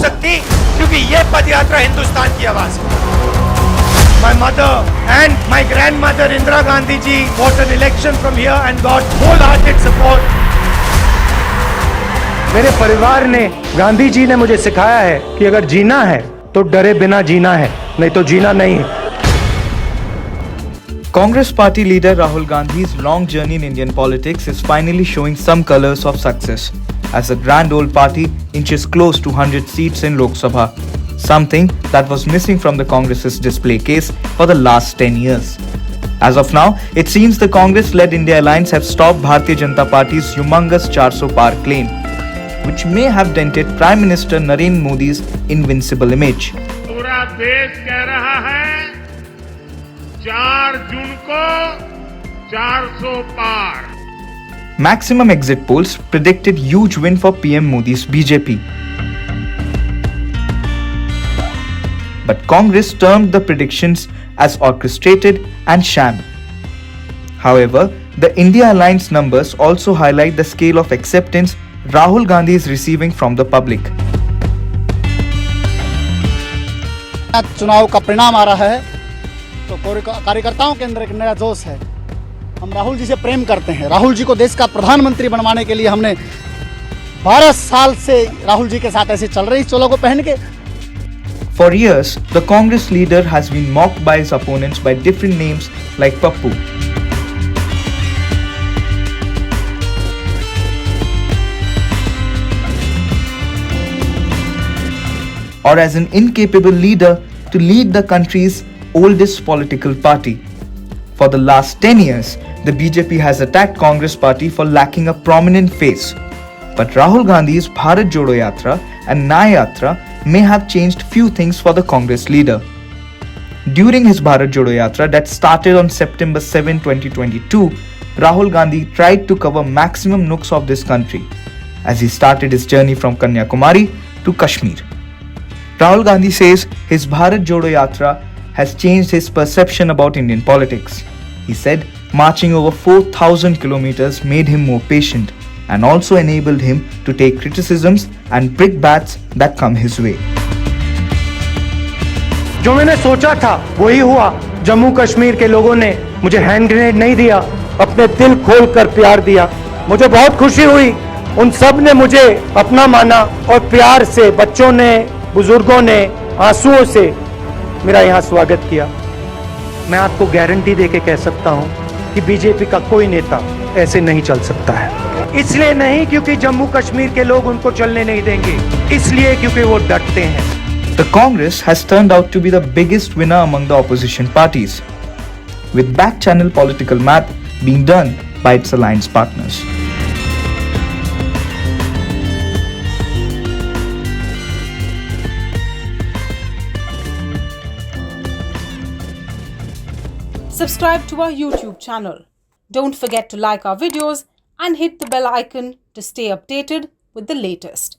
सकती, क्योंकि ये पद यात्रा हिंदुस्तान की आवाज है। My mother and my grandmother Indira Gandhi ji fought an election from here and got wholehearted support. मेरे परिवार ने, गांधी जी ने मुझे सिखाया है कि अगर जीना है तो डरे बिना जीना है, नहीं तो जीना नहीं है। Congress party leader Rahul Gandhi's long journey in Indian politics is finally showing some colors of success as the grand old party inches close to 100 seats in Lok Sabha, something that was missing from the Congress's display case for the last 10 years. As of now, it seems the Congress-led India Alliance have stopped Bharatiya Janata Party's humongous 400 par claim, which may have dented Prime Minister Narendra Modi's invincible image. पूरा देश कह रहा है 4 जून को 400 पार. Maximum exit polls predicted huge win for PM Modi's BJP. But Congress termed the predictions as orchestrated and sham. However, the India Alliance numbers also highlight the scale of acceptance Rahul Gandhi is receiving from the public. चुनाव का परिणाम आ रहा है तो कार्यकर्ताओं के अंदर एक नया जोश है। हम राहुल जी से प्रेम करते हैं। राहुल जी को देश का प्रधानमंत्री बनवाने के लिए हमने 12 साल से राहुल जी के साथ ऐसे चल रही चोलों को पहन के। For years, the Congress leader has been mocked by his opponents by different names like Pappu, or as an incapable leader to lead the country's oldest political party. For the last 10 years, the BJP has attacked Congress party for lacking a prominent face. But Rahul Gandhi's Bharat Jodo Yatra and Nyaya Yatra may have changed few things for the Congress leader. During his Bharat Jodo Yatra that started on September 7, 2022, Rahul Gandhi tried to cover maximum nooks of this country as he started his journey from Kanyakumari to Kashmir. Rahul Gandhi says his Bharat Jodo Yatra has changed his perception about Indian politics. He said marching over 4,000 kilometers made him more patient and also enabled him to take criticisms and brickbats that come his way. जो मैंने सोचा था वही हुआ। जम्मू कश्मीर के लोगों ने मुझे हैंड ग्रेनेड नहीं दिया, अपने दिल खोल कर प्यार दिया। मुझे बहुत खुशी हुई, उन सब ने मुझे अपना माना और प्यार से, बच्चों ने, बुजुर्गों ने आंसुओं से मेरा यहाँ स्वागत किया। मैं आपको गारंटी देके कह सकता हूँ कि बीजेपी का कोई नेता ऐसे नहीं चल सकता है। इसलिए नहीं क्योंकि जम्मू कश्मीर के लोग उनको चलने नहीं देंगे, इसलिए क्योंकि वो डरते हैं। The Congress has turned out to be the biggest winner among the opposition parties, with back-channel political math being done by its alliance partners. Subscribe to our YouTube channel. Don't forget to like our videos and hit the bell icon to stay updated with the latest.